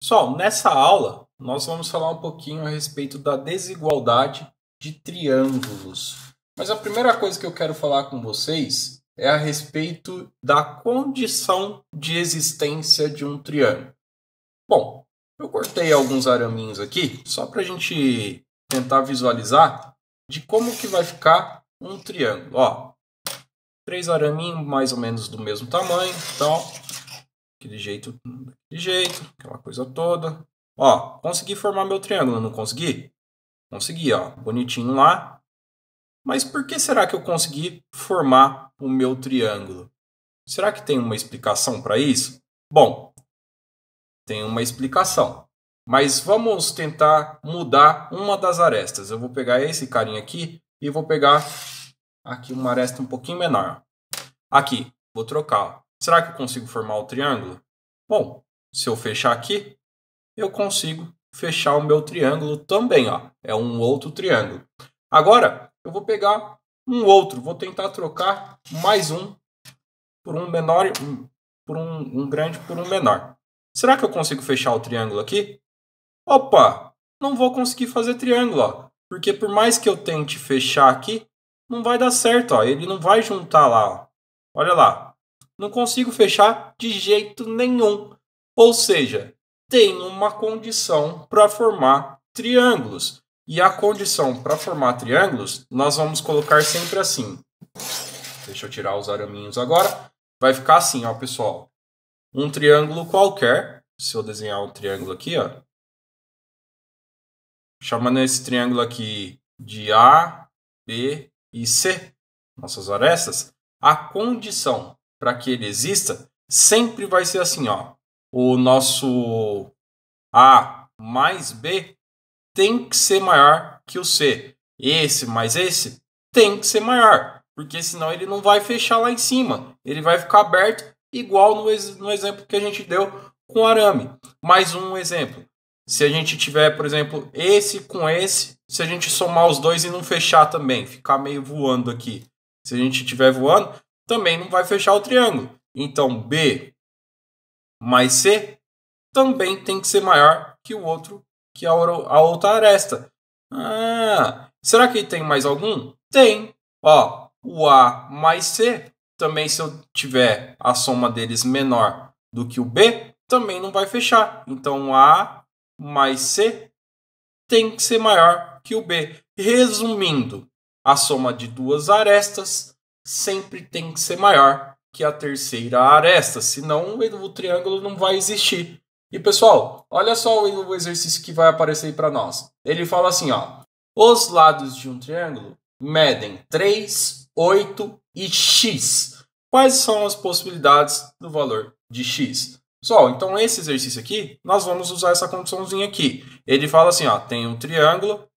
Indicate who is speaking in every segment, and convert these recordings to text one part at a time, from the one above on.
Speaker 1: Pessoal, nessa aula nós vamos falar um pouquinho a respeito da desigualdade de triângulos. Mas a primeira coisa que eu quero falar com vocês é a respeito da condição de existência de um triângulo. Bom, eu cortei alguns araminhos aqui só para a gente tentar visualizar de como que vai ficar um triângulo. Ó, 3 araminhos mais ou menos do mesmo tamanho, então daquele jeito, aquela coisa toda. Ó, consegui formar meu triângulo, não consegui? Consegui, ó, bonitinho lá. Mas por que será que eu consegui formar o meu triângulo? Será que tem uma explicação para isso? Bom, tem uma explicação. Mas vamos tentar mudar uma das arestas. Eu vou pegar esse carinha aqui e vou pegar aqui uma aresta um pouquinho menor. Aqui, vou trocar. Será que eu consigo formar o triângulo? Bom, se eu fechar aqui, eu consigo fechar o meu triângulo também. Ó. É um outro triângulo. Agora, eu vou pegar um outro. Vou tentar trocar mais um por um menor, por um grande por um menor. Será que eu consigo fechar o triângulo aqui? Opa, não vou conseguir fazer triângulo, ó, porque por mais que eu tente fechar aqui, não vai dar certo. Ó, ele não vai juntar lá. Ó. Olha lá. Não consigo fechar de jeito nenhum. Ou seja, tem uma condição para formar triângulos. E a condição para formar triângulos, nós vamos colocar sempre assim. Deixa eu tirar os araminhos agora. Vai ficar assim, ó, pessoal. Um triângulo qualquer. Se eu desenhar um triângulo aqui, ó. Chamando esse triângulo aqui de A, B e C, nossas arestas, a condição para que ele exista sempre vai ser assim, ó. O nosso A mais B tem que ser maior que o C. Esse mais esse tem que ser maior, porque senão ele não vai fechar lá em cima. Ele vai ficar aberto igual no exemplo que a gente deu com arame. Mais um exemplo. Se a gente tiver, por exemplo, esse com esse, se a gente somar os dois e não fechar também, ficar meio voando aqui. Se a gente estiver voando, também não vai fechar o triângulo. Então, B mais C também tem que ser maior que o outro, que a outra aresta. Será que tem mais algum? Tem. Ó, o A mais C, também se eu tiver a soma deles menor do que o B, também não vai fechar. Então, A mais C tem que ser maior que o B. Resumindo, a soma de duas arestas sempre tem que ser maior que a terceira aresta, senão o triângulo não vai existir. E pessoal, olha só o exercício que vai aparecer aí para nós. Ele fala assim, ó, os lados de um triângulo medem 3, 8 e x. Quais são as possibilidades do valor de x? Pessoal, então esse exercício aqui, nós vamos usar essa condiçãozinha aqui. Ele fala assim, ó, tem um triângulo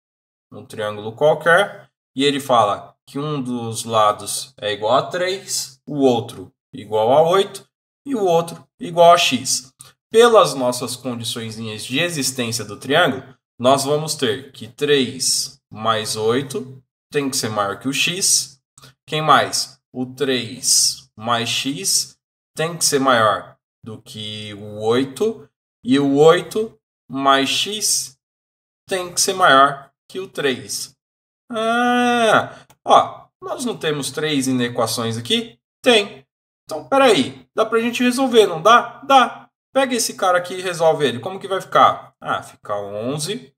Speaker 1: qualquer, e ele fala que um dos lados é igual a 3, o outro igual a 8 e o outro igual a x. Pelas nossas condições de existência do triângulo, nós vamos ter que 3 mais 8 tem que ser maior que o x. Quem mais? O 3 mais x tem que ser maior do que o 8. E o 8 mais x tem que ser maior que o 3. Ó, nós não temos 3 inequações aqui? Tem. Então, peraí, dá pra gente resolver, não dá? Dá. Pega esse cara aqui e resolve ele. Como que vai ficar? Fica 11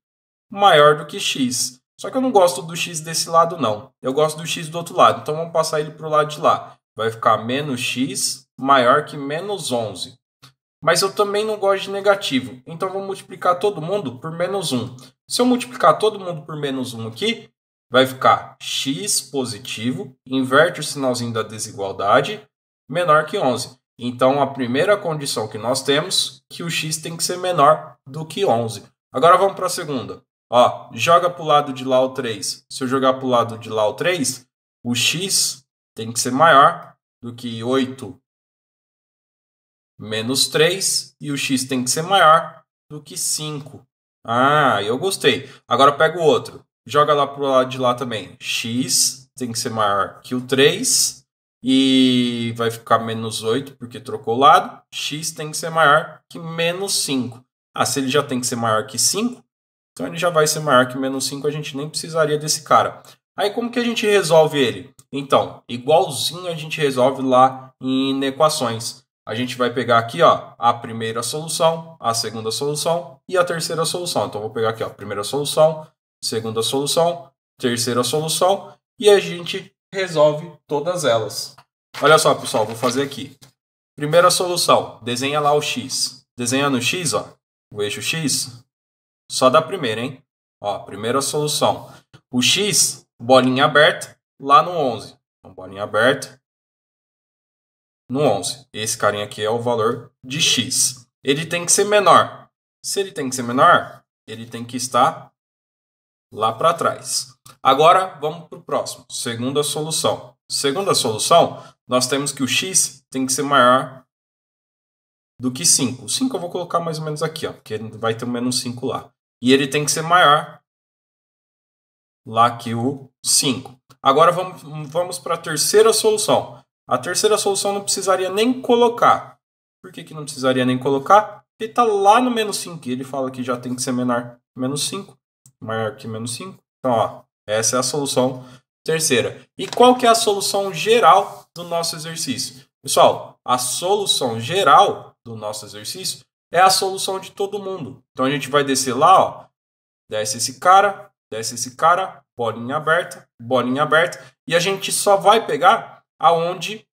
Speaker 1: maior do que x. Só que eu não gosto do x desse lado, não. Eu gosto do x do outro lado. Então, vamos passar ele para o lado de lá. Vai ficar menos x maior que menos 11. Mas eu também não gosto de negativo. Então, vou multiplicar todo mundo por menos 1. Se eu multiplicar todo mundo por menos 1 aqui, vai ficar x positivo, inverte o sinalzinho da desigualdade, menor que 11. Então, a primeira condição que nós temos é que o x tem que ser menor do que 11. Agora, vamos para a segunda. Ó, joga para o lado de lá o 3. Se eu jogar para o lado de lá o 3, o x tem que ser maior do que 8 menos 3 e o x tem que ser maior do que 5. Eu gostei. Agora pega o outro. Joga lá para o lado de lá também. X tem que ser maior que o 3 e vai ficar menos 8 porque trocou o lado. X tem que ser maior que menos 5. Ah, se ele já tem que ser maior que 5, então ele já vai ser maior que menos 5, a gente nem precisaria desse cara. Aí como que a gente resolve ele? Então, igualzinho a gente resolve lá em equações. A gente vai pegar aqui, ó, a primeira solução, a segunda solução e a terceira solução. Então, vou pegar aqui, ó, primeira solução, segunda solução, terceira solução e a gente resolve todas elas. Olha só, pessoal, vou fazer aqui. Primeira solução, desenha lá o x. Desenha no x, ó, o eixo x, só da primeira, hein? Ó, primeira solução. O x, bolinha aberta, lá no 11. Então, bolinha aberta no 11. Esse carinha aqui é o valor de x. Ele tem que ser menor. Se ele tem que ser menor, ele tem que estar lá para trás. Agora, vamos para o próximo. Segunda solução. Segunda solução, nós temos que o x tem que ser maior do que 5. O 5 eu vou colocar mais ou menos aqui, ó, porque vai ter o menos 5 lá. E ele tem que ser maior lá que o 5. Agora vamos para a terceira solução. A terceira solução não precisaria nem colocar. Por que não precisaria nem colocar? Porque está lá no menos 5. E ele fala que já tem que ser menor que menos 5. Maior que menos 5. Então, ó, essa é a solução terceira. E qual que é a solução geral do nosso exercício? Pessoal, a solução geral do nosso exercício é a solução de todo mundo. Então, a gente vai descer lá, ó. Desce esse cara, bolinha aberta, e a gente só vai pegar aonde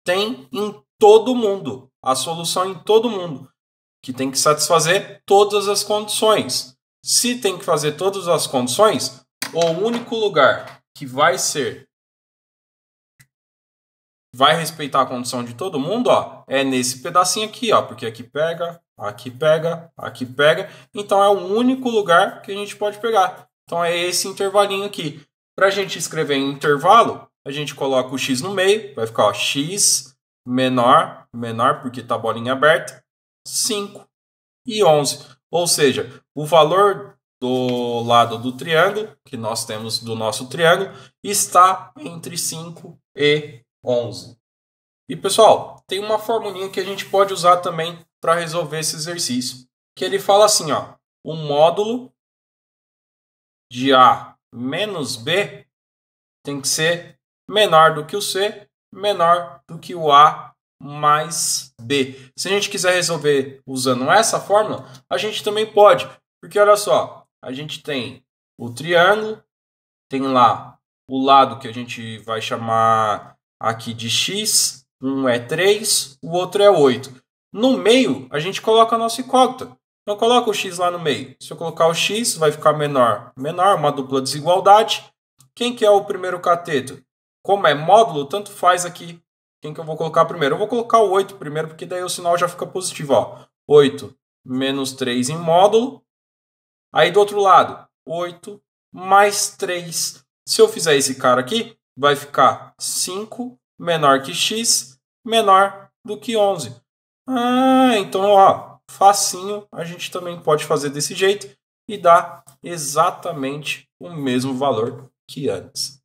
Speaker 1: tem em todo mundo, a solução em todo mundo, que tem que satisfazer todas as condições. Se tem que fazer todas as condições, o único lugar que vai respeitar a condição de todo mundo, ó, é nesse pedacinho aqui, ó, porque aqui pega, aqui pega, aqui pega. Então é o único lugar que a gente pode pegar. Então é esse intervalinho aqui. Para a gente escrever em intervalo, a gente coloca o x no meio, vai ficar ó, x menor, porque está a bolinha aberta, 5 e 11. Ou seja, o valor do lado do triângulo, que nós temos do nosso triângulo, está entre 5 e 11. E pessoal, tem uma formulinha que a gente pode usar também para resolver esse exercício, que ele fala assim, ó, o módulo de A menos B tem que ser menor do que o C, menor do que o A mais B. Se a gente quiser resolver usando essa fórmula, a gente também pode, porque olha só, a gente tem o triângulo, tem lá o lado que a gente vai chamar aqui de x, um é 3, o outro é 8. No meio, a gente coloca a nossa incógnita. Então, coloca o x lá no meio. Se eu colocar o x, vai ficar menor, uma dupla desigualdade. Quem que é o primeiro cateto? Como é módulo, tanto faz aqui. Quem que eu vou colocar primeiro? Eu vou colocar o 8 primeiro, porque daí o sinal já fica positivo. Ó. 8 menos 3 em módulo. Aí do outro lado, 8 mais 3. Se eu fizer esse cara aqui, vai ficar 5 menor que x, menor do que 11. Ah, então, ó, facinho, a gente também pode fazer desse jeito e dá exatamente o mesmo valor que antes.